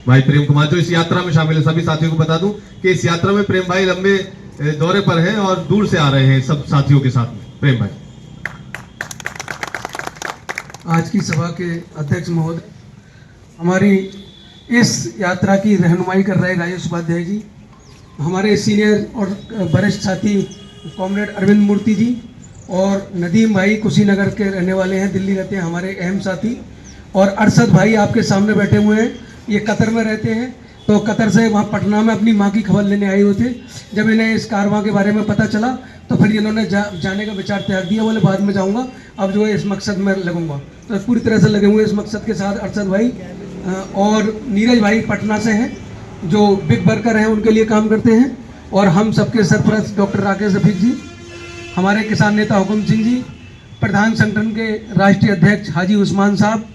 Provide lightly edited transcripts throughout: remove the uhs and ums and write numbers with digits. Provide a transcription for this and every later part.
भाई प्रेम कुमार जो इस यात्रा में शामिल है। सभी साथियों को बता दूं कि इस यात्रा में प्रेम भाई लंबे दौरे पर हैं और दूर से आ रहे हैं सब साथियों के साथ में। प्रेम भाई आज की सभा के अध्यक्ष महोदय, हमारी इस यात्रा की रहनुमाई कर रहे राजेश उपाध्याय जी, हमारे सीनियर और वरिष्ठ साथी कॉमरेड अरविंद मूर्ति जी और नदीम भाई कुशीनगर के रहने वाले हैं, दिल्ली रहते हैं, हमारे अहम साथी, और अरशद भाई आपके सामने बैठे हुए हैं, ये कतर में रहते हैं। तो कतर से वहाँ पटना में अपनी माँ की खबर लेने आए हुए थे। जब इन्हें इस कारवां के बारे में पता चला तो फिर इन्होंने जाने का विचार त्याग दिया, बोले बाद में जाऊँगा, अब जो है इस मकसद में लगूंगा। तो पूरी तरह से लगे हुए इस मकसद के साथ अरशद भाई और नीरज भाई पटना से हैं, जो बिग वर्कर हैं, उनके लिए काम करते हैं। और हम सबके सरपरस्त डॉक्टर राकेश रफीक जी, हमारे किसान नेता हुकुम सिंह जी, प्रधान संगठन के राष्ट्रीय अध्यक्ष हाजी उस्मान साहब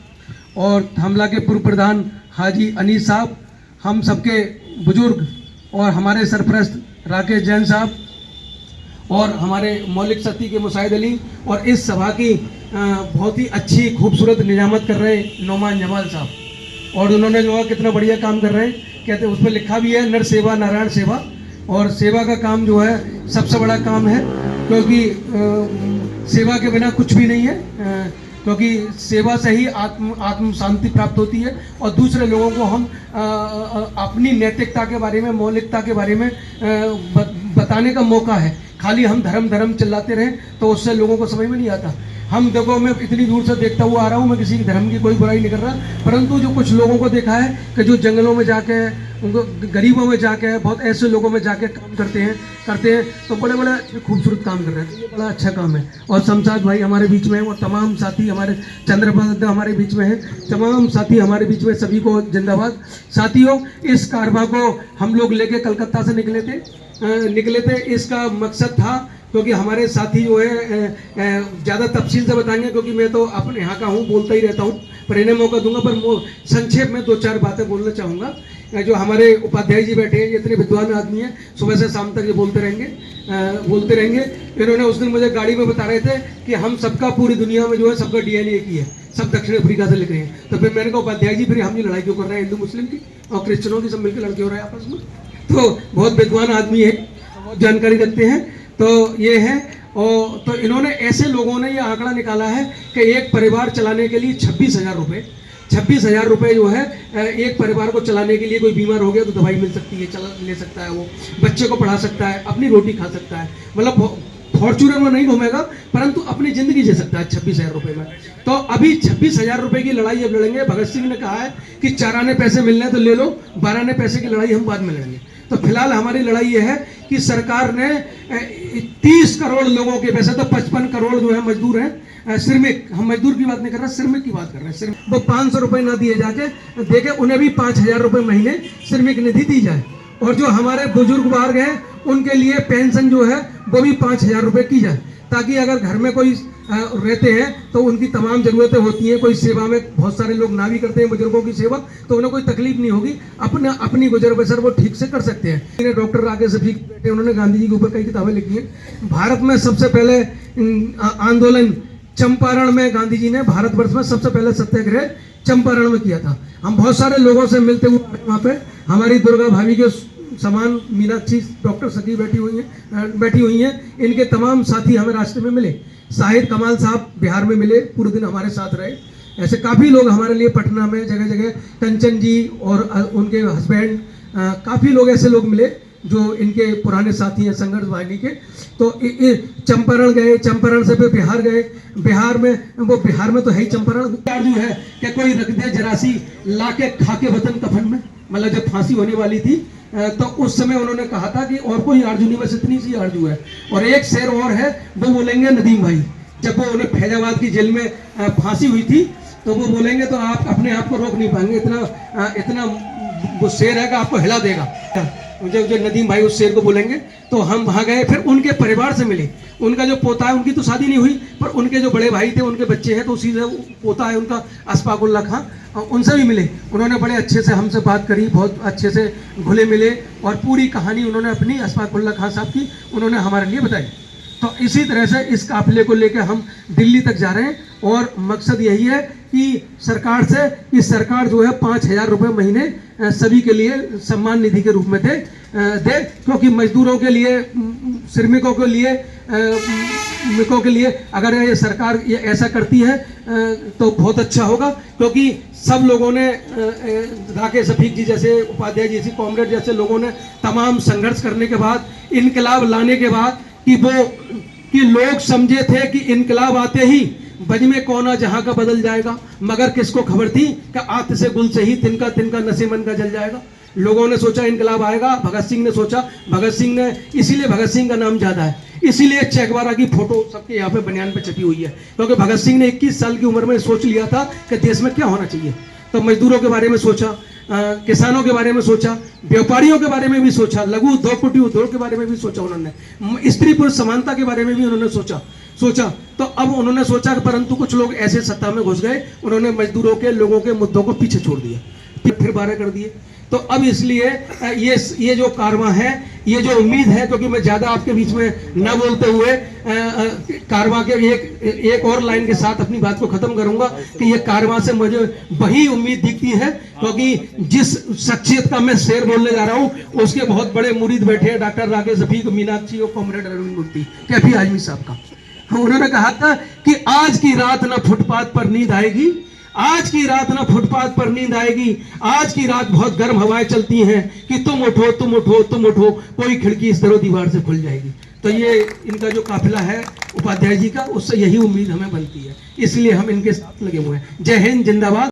और हमला के पूर्व प्रधान हाजी अनीस साहब, हम सबके बुजुर्ग और हमारे सरपरस्त राकेश जैन साहब और हमारे मौलिक सती के मुसाहिद अली, और इस सभा की बहुत ही अच्छी खूबसूरत निजामत कर रहे नौमान जमाल साहब, और उन्होंने जो है कितना बढ़िया काम कर रहे हैं। कहते हैं उसमें लिखा भी है नर सेवा नारायण सेवा, और सेवा का काम जो है सबसे बड़ा काम है, क्योंकि सेवा के बिना कुछ भी नहीं है, क्योंकि सेवा से ही आत्म शांति प्राप्त होती है और दूसरे लोगों को हम अपनी नैतिकता के बारे में, मौलिकता के बारे में बताने का मौका है। खाली हम धर्म चिल्लाते रहें तो उससे लोगों को समझ में नहीं आता। हम देखो, मैं इतनी दूर से देखता हुआ आ रहा हूँ, मैं किसी धर्म की कोई बुराई नहीं कर रहा, परंतु जो कुछ लोगों को देखा है कि जो जंगलों में जाके, उनको गरीबों में जाके, बहुत ऐसे लोगों में जाके काम करते हैं तो बड़े बड़े खूबसूरत काम कर रहे हैं। तो ये बड़ा अच्छा काम है। और शमशाद भाई हमारे बीच में है, और तमाम साथी हमारे चंद्रपाल हमारे बीच में है, तमाम साथी हमारे बीच में, सभी को जिंदाबाद। साथियों, इस कारवां को हम लोग लेके कलकत्ता से निकले थे। इसका मकसद था, क्योंकि हमारे साथी जो है ज़्यादा तफसील से बताएंगे, क्योंकि मैं तो अपने यहाँ का हूँ, बोलता ही रहता हूँ, पर इन्हें मौका दूंगा। पर संक्षेप में 2-4 बातें बोलना चाहूँगा। जो हमारे उपाध्याय जी बैठे हैं, ये इतने विद्वान आदमी हैं, सुबह से शाम तक ये बोलते रहेंगे। इन्होंने उस दिन मुझे गाड़ी में बता रहे थे कि हम सबका पूरी दुनिया में जो है सबका DNA एक ही है, सब दक्षिण अफ्रीका से लिख रहे हैं। तो फिर मैंने कहा उपाध्याय जी, फिर हम ये लड़ाई क्यों कर रहे हैं हिंदू मुस्लिम की और क्रिश्चनों की, सब मिलकर लड़के हो रहे हैं आपस में। तो बहुत विद्वान आदमी है, बहुत जानकारी रखते हैं। तो ये है, और तो इन्होंने, ऐसे लोगों ने ये आंकड़ा निकाला है कि एक परिवार चलाने के लिए 26,000 रुपये जो है एक परिवार को चलाने के लिए, कोई बीमार हो गया तो दवाई मिल सकती है, ले सकता है, वो बच्चे को पढ़ा सकता है, अपनी रोटी खा सकता है, मतलब फॉर्चूनर में नहीं घूमेगा परंतु अपनी जिंदगी जी सकता है 26,000 रुपये में। तो अभी 26,000 रुपये की लड़ाई अब लड़ेंगे। भगत सिंह ने कहा है कि 4 आने पैसे मिलने तो ले लो, 12 आने पैसे की लड़ाई हम बाद में लड़ेंगे। तो फिलहाल हमारी लड़ाई यह है कि सरकार ने 30 करोड़ लोगों के, वैसे तो 55 करोड़ जो है मजदूर हैं, श्रमिक, हम मजदूर की बात नहीं कर रहे, श्रमिक की बात कर रहे हैं। वो 500 रुपये ना दिए जाके देखे, उन्हें भी 5,000 रुपये महीने श्रमिक निधि दी जाए, और जो हमारे बुजुर्ग वर्ग हैं उनके लिए पेंशन जो है वो भी 5,000 रुपये की जाए, ताकि अगर घर में कोई रहते हैं तो उनकी तमाम ज़रूरतें होती हैं। कोई सेवा में, बहुत सारे लोग ना भी करते हैं बुजुर्गों की सेवा, तो उन्हें कोई तकलीफ नहीं होगी, अपनी गुजर बसर वो ठीक से कर सकते हैं। डॉक्टर राकेश रफीक बैठे, उन्होंने गांधी जी के ऊपर कई किताबें लिखी हैं। भारत में सबसे पहले आंदोलन चंपारण में, गांधी जी ने भारतवर्ष में सबसे पहले सत्याग्रह चंपारण में किया था। हम बहुत सारे लोगों से मिलते हुए वहाँ पे, हमारी दुर्गा भाभी के समान मीनाक्षी डॉक्टर सखी बैठी हुई हैं, इनके तमाम साथी हमें रास्ते में मिले। शाहिद कमाल साहब बिहार में मिले, पूरे दिन हमारे साथ रहे। ऐसे काफ़ी लोग हमारे लिए पटना में, जगह जगह, कंचन जी और उनके हस्बैंड, काफ़ी लोग ऐसे लोग मिले जो इनके पुराने साथी हैं संघर्ष वाहिनी के। तो चंपारण गए, चंपारण से फिर बिहार गए। बिहार में तो है ही चंपारण जो है कि कोई रख दे जरासी ला के खा के वतन कफन में, मतलब जब फांसी होने वाली थी तो उस समय उन्होंने कहा था कि और कोई आरजू नहीं, बस इतनी सी आरजू है। और एक शेर और है, वो बोलेंगे नदीम भाई, जब वो उन्हें फैजाबाद की जेल में फांसी हुई थी तो वो बोलेंगे तो आप अपने आप को रोक नहीं पाएंगे, इतना वो शेर है कि आपको हिला देगा। जो नदीम भाई उस शेर को बोलेंगे। तो हम वहाँ गए, फिर उनके परिवार से मिले। उनका जो पोता है, उनकी तो शादी नहीं हुई, पर उनके जो बड़े भाई थे, उनके बच्चे हैं, तो उसी से पोता है उनका अशफाकुल्ला खां, उनसे भी मिले। उन्होंने बड़े अच्छे से हमसे बात करी, बहुत अच्छे से घुले मिले, और पूरी कहानी उन्होंने अपनी अशफाकुल्ला खां साहब की उन्होंने हमारे लिए बताई। तो इसी तरह से इस काफिले को लेकर हम दिल्ली तक जा रहे हैं और मकसद यही है कि सरकार जो है 5,000 रुपये महीने सभी के लिए सम्मान निधि के रूप में दे, क्योंकि मजदूरों के लिए, श्रमिकों के लिए अगर ये सरकार ये ऐसा करती है तो बहुत अच्छा होगा, क्योंकि सब लोगों ने, राकेश शफीक जी जैसे, उपाध्याय जी जैसे, कॉमरेड जैसे लोगों ने तमाम संघर्ष करने के बाद, इनकलाब लाने के बाद कि लोग समझे थे कि इनकलाब आते ही बज में कौना जहां का बदल जाएगा, मगर किसको खबर थी कि आत से गुल से ही तिनका तिनका नशे मन का जल जाएगा। लोगों ने सोचा इनकलाब आएगा, भगत सिंह ने सोचा, भगत सिंह ने, इसीलिए भगत सिंह का नाम ज्यादा है, इसीलिए चे गुवेरा की फोटो सबके यहाँ पे बनियान पे छपी हुई है, क्योंकि भगत सिंह ने 21 साल की उम्र में सोच लिया था कि देश में क्या होना चाहिए। तो मजदूरों के बारे में सोचा, किसानों के बारे में सोचा, व्यापारियों के बारे में भी सोचा, लघु उद्योग कुटीर उद्योग के बारे में भी सोचा उन्होंने, स्त्री पुरुष समानता के बारे में भी उन्होंने सोचा। तो अब उन्होंने सोचा, परंतु कुछ लोग ऐसे सत्ता में घुस गए, उन्होंने मजदूरों के, लोगों के मुद्दों को पीछे छोड़ दिया, फिर 12 कर दिए। तो अब इसलिए ये जो कारवां है, ये जो उम्मीद है, क्योंकि मैं ज्यादा आपके बीच में न बोलते हुए कारवां के एक और लाइन के साथ अपनी बात को खत्म करूंगा कि ये कारवां से मुझे वही उम्मीद दिखती है, क्योंकि जिस शख्सियत का मैं शेर बोलने जा रहा हूं उसके बहुत बड़े मुरीद बैठे हैं, डॉक्टर राकेश शफीक, मीनाक्षी और कॉमरेड अरविंद मूर्ति, कैफी आजमी साहब का। उन्होंने कहा था कि आज की रात ना फुटपाथ पर नींद आएगी, आज की रात ना फुटपाथ पर नींद आएगी, आज की रात बहुत गर्म हवाएं चलती हैं कि तुम उठो तुम उठो तुम उठो, कोई खिड़की इस तरह दीवार से खुल जाएगी। तो ये इनका जो काफिला है उपाध्याय जी का, उससे यही उम्मीद हमें बनती है, इसलिए हम इनके साथ लगे हुए हैं। जय हिंद, जिंदाबाद।